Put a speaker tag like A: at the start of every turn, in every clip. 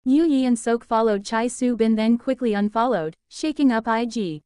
A: Yeon-Seok followed Chae Soo-Bin then quickly unfollowed, shaking up IG.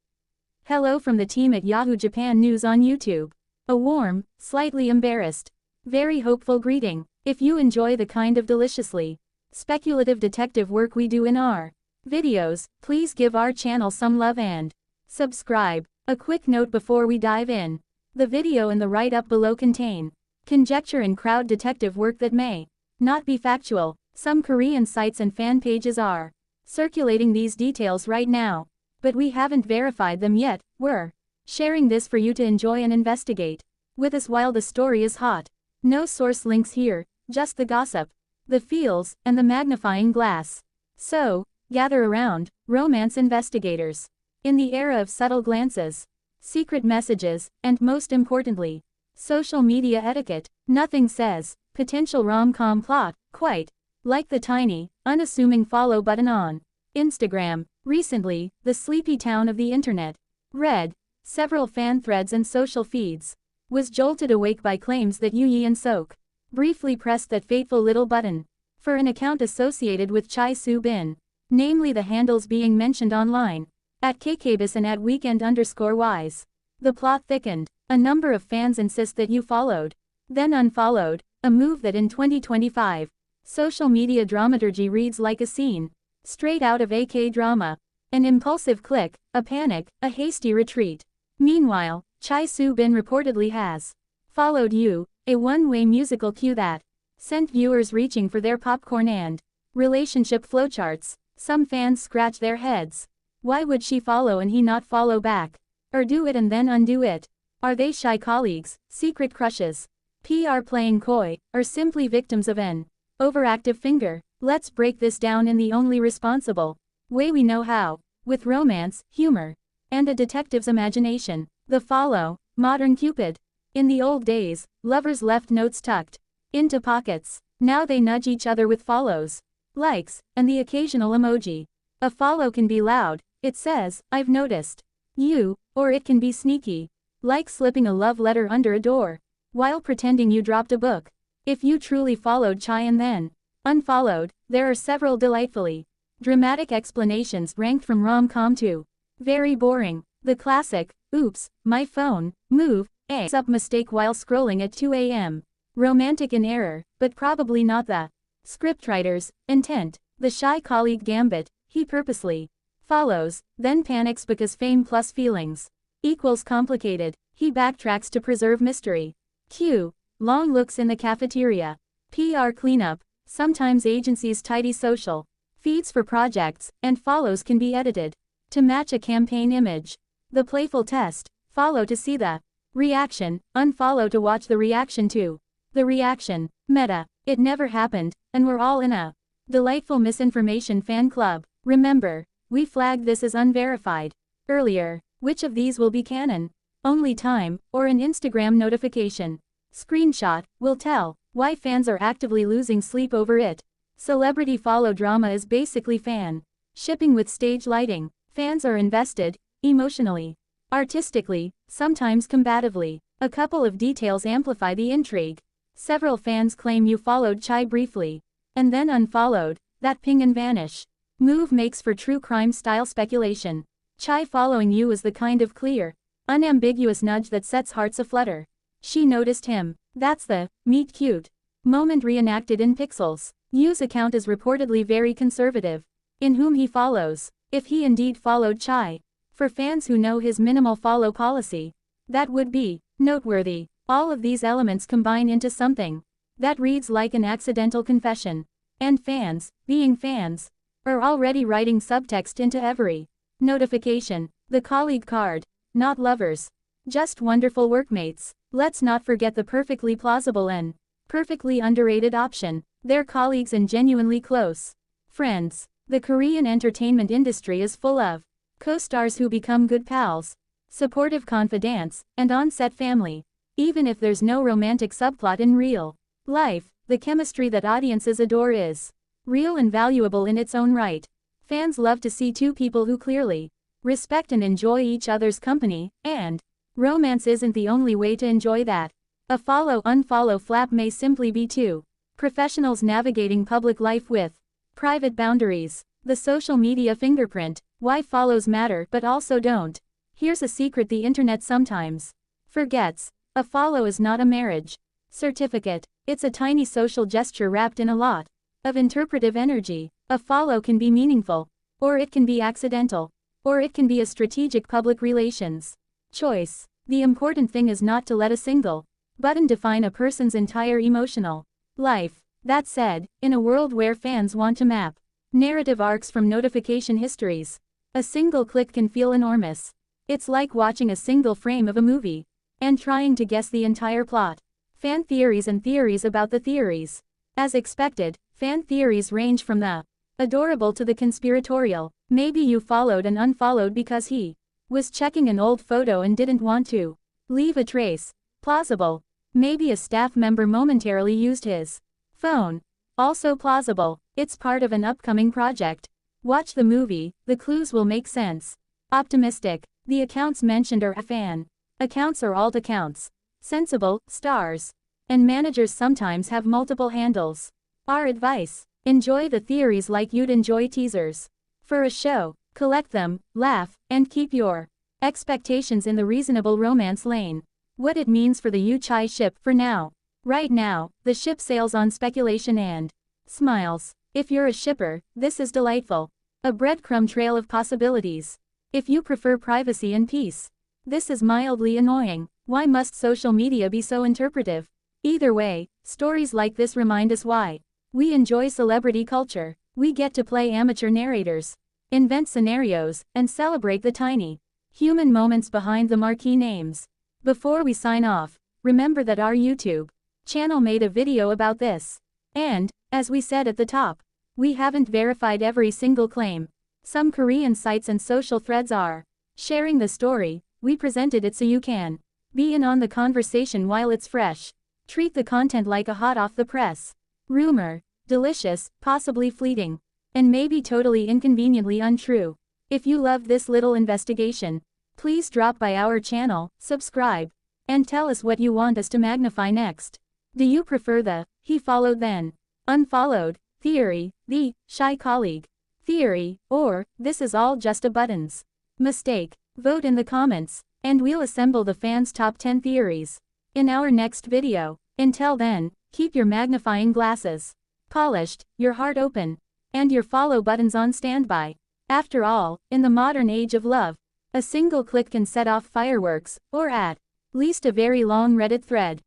A: Hello from the team at Yahoo Japan News on YouTube. A warm, slightly embarrassed, very hopeful greeting. If you enjoy the kind of deliciously speculative detective work we do in our videos, please give our channel some love and subscribe. A quick note before we dive in. The video and the write-up below contain conjecture and crowd detective work that may not be factual. Some Korean sites and fan pages are circulating these details right now, but we haven't verified them yet. We're sharing this for you to enjoy and investigate with us while the story is hot. No source links here, just the gossip, the feels, and the magnifying glass. So, gather around, romance investigators. In the era of subtle glances, secret messages, and most importantly, social media etiquette, nothing says potential rom-com plot quite like the tiny, unassuming follow button on Instagram. Recently, the sleepy town of the internet, read several fan threads and social feeds, was jolted awake by claims that Yeon-Seok briefly pressed that fateful little button for an account associated with Chae Soo-Bin, namely the handles being mentioned online, at @kkbis and at @weekend_wise. The plot thickened. A number of fans insist that you followed, then unfollowed, a move that in 2025, social media dramaturgy reads like a scene straight out of a K-drama. An impulsive click, a panic, a hasty retreat. Meanwhile, Chae Soo-Bin reportedly has followed you, a one-way musical cue that sent viewers reaching for their popcorn and relationship flowcharts. Some fans scratch their heads. Why would she follow and he not follow back? Or do it and then undo it? Are they shy colleagues, secret crushes, PR playing coy, or simply victims of an overactive finger? Let's break this down in the only responsible way we know how, with romance, humor, and a detective's imagination. The follow, modern Cupid. In the old days, lovers left notes tucked into pockets. Now they nudge each other with follows, likes, and the occasional emoji. A follow can be loud, it says, "I've noticed you," or it can be sneaky, like slipping a love letter under a door, while pretending you dropped a book. If you truly followed Chae and then unfollowed, there are several delightfully dramatic explanations ranked from rom-com to very boring. The classic, "Oops, my phone," move, up mistake while scrolling at 2 a.m. Romantic in error, but probably not the scriptwriter's intent. The shy colleague gambit, he purposely follows, then panics because fame plus feelings equals complicated. He backtracks to preserve mystery. Q. Long looks in the cafeteria. PR cleanup. Sometimes agencies tidy social feeds for projects, and follows can be edited to match a campaign image. The playful test. Follow to see the reaction, unfollow to watch the reaction to the reaction. Meta. It never happened, and we're all in a delightful misinformation fan club. Remember, we flagged this as unverified earlier. Which of these will be canon? Only time, or an Instagram notification screenshot, will tell. Why fans are actively losing sleep over it. Celebrity follow drama is basically fan shipping with stage lighting. Fans are invested, emotionally, artistically, sometimes combatively. A couple of details amplify the intrigue. Several fans claim you followed Chae briefly, and then unfollowed. That ping and vanish move makes for true crime-style speculation. Chae following you is the kind of clear, unambiguous nudge that sets hearts aflutter. She noticed him. That's the meet cute moment reenacted in pixels. Yu's account is reportedly very conservative in whom he follows, if he indeed followed Chae. For fans who know his minimal follow policy, that would be noteworthy. All of these elements combine into something that reads like an accidental confession. And fans, being fans, are already writing subtext into every notification. The colleague card. Not lovers. Just wonderful workmates. Let's not forget the perfectly plausible and perfectly underrated option. They're colleagues and genuinely close friends. The Korean entertainment industry is full of co-stars who become good pals, supportive confidants, and on-set family. Even if there's no romantic subplot in real life, the chemistry that audiences adore is real and valuable in its own right. Fans love to see two people who clearly respect and enjoy each other's company, and romance isn't the only way to enjoy that. A follow-unfollow flap may simply be two professionals navigating public life with Private boundaries. The social media fingerprint. Why follows matter but also don't. Here's a secret the internet sometimes forgets. A follow is not a marriage certificate. It's a tiny social gesture wrapped in a lot of interpretive energy. A follow can be meaningful, or it can be accidental, or it can be a strategic public relations choice. The important thing is not to let a single button define a person's entire emotional life. That said, in a world where fans want to map narrative arcs from notification histories, a single click can feel enormous. It's like watching a single frame of a movie and trying to guess the entire plot. Fan theories and theories about the theories. As expected, fan theories range from the adorable to the conspiratorial. Maybe you followed and unfollowed because he was checking an old photo and didn't want to leave a trace. Plausible. Maybe a staff member momentarily used his phone. Also plausible. It's part of an upcoming project. Watch the movie, the clues will make sense. Optimistic. The accounts mentioned are fan accounts or alt accounts. Sensible, stars. And managers sometimes have multiple handles. Our advice: enjoy the theories like you'd enjoy teasers for a show. Collect them, laugh, and keep your expectations in the reasonable romance lane. What it means for the Chae ship for now. Right now, the ship sails on speculation and smiles. If you're a shipper, this is delightful. A breadcrumb trail of possibilities. If you prefer privacy and peace, this is mildly annoying. Why must social media be so interpretive? Either way, stories like this remind us why we enjoy celebrity culture. We get to play amateur narrators, invent scenarios, and celebrate the tiny human moments behind the marquee names. Before we sign off, remember that our YouTube channel made a video about this. And, as we said at the top, we haven't verified every single claim. Some Korean sites and social threads are sharing the story. We presented it so you can be in on the conversation while it's fresh. Treat the content like a hot off the press rumor. Delicious, possibly fleeting, and maybe totally inconveniently untrue. If you loved this little investigation, please drop by our channel, subscribe, and tell us what you want us to magnify next. Do you prefer the "he followed then unfollowed" theory, the "shy colleague" theory, or "this is all just a buttons mistake"? Vote in the comments, and we'll assemble the fans' top 10 theories in our next video. Until then, keep your magnifying glasses polished, your heart open, and your follow buttons on standby. After all, in the modern age of love, a single click can set off fireworks, or at least a very long Reddit thread.